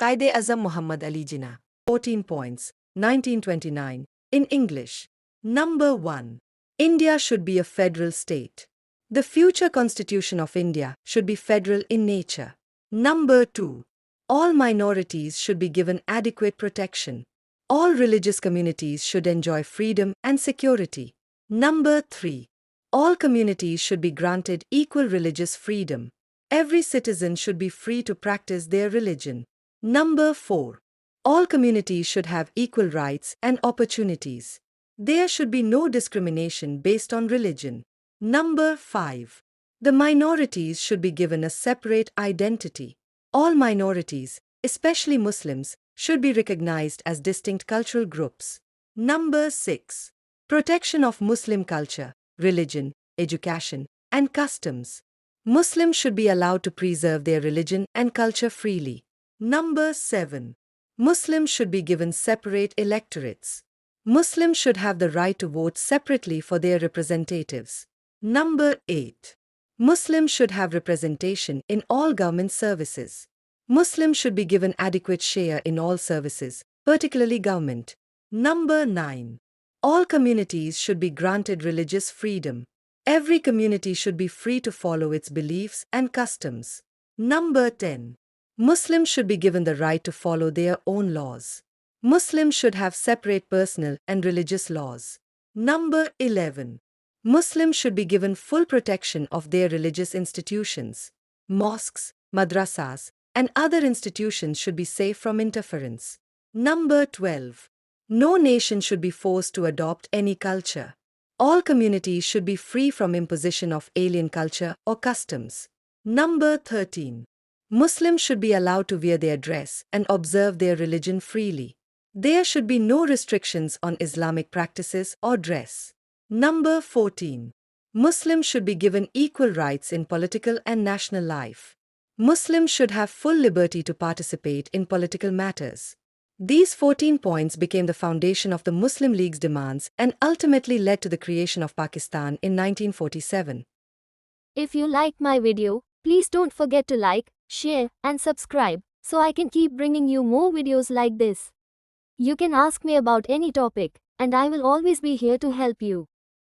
قائد-E-AZAM Muhammad Ali Jinnah. 14 points, 1929, in English. Number 1. India should be a federal state. The future constitution of India should be federal in nature. Number 2. All minorities should be given adequate protection. All religious communities should enjoy freedom and security. Number 3. All communities should be granted equal religious freedom. Every citizen should be free to practice their religion. Number 4. All communities should have equal rights and opportunities. There should be no discrimination based on religion. Number 5. The minorities should be given a separate identity. All minorities, especially Muslims, should be recognized as distinct cultural groups. Number 6. Protection of Muslim culture, religion, education, and customs. Muslims should be allowed to preserve their religion and culture freely. Number 7. Muslims should be given separate electorates. Muslims should have the right to vote separately for their representatives. Number 8. Muslims should have representation in all government services. Muslims should be given adequate share in all services, particularly government. Number 9. All communities should be granted religious freedom. Every community should be free to follow its beliefs and customs. Number 10. Muslims should be given the right to follow their own laws. Muslims should have separate personal and religious laws. Number 11. Muslims should be given full protection of their religious institutions. Mosques, madrasas, and other institutions should be safe from interference. Number 12. No nation should be forced to adopt any culture. All communities should be free from imposition of alien culture or customs. Number 13. Muslims should be allowed to wear their dress and observe their religion freely. There should be no restrictions on Islamic practices or dress. Number 14. Muslims should be given equal rights in political and national life. Muslims should have full liberty to participate in political matters. These 14 points became the foundation of the Muslim League's demands and ultimately led to the creation of Pakistan in 1947. If you liked my video, please don't forget to like, share, and subscribe so I can keep bringing you more videos like this. You can ask me about any topic, and I will always be here to help you.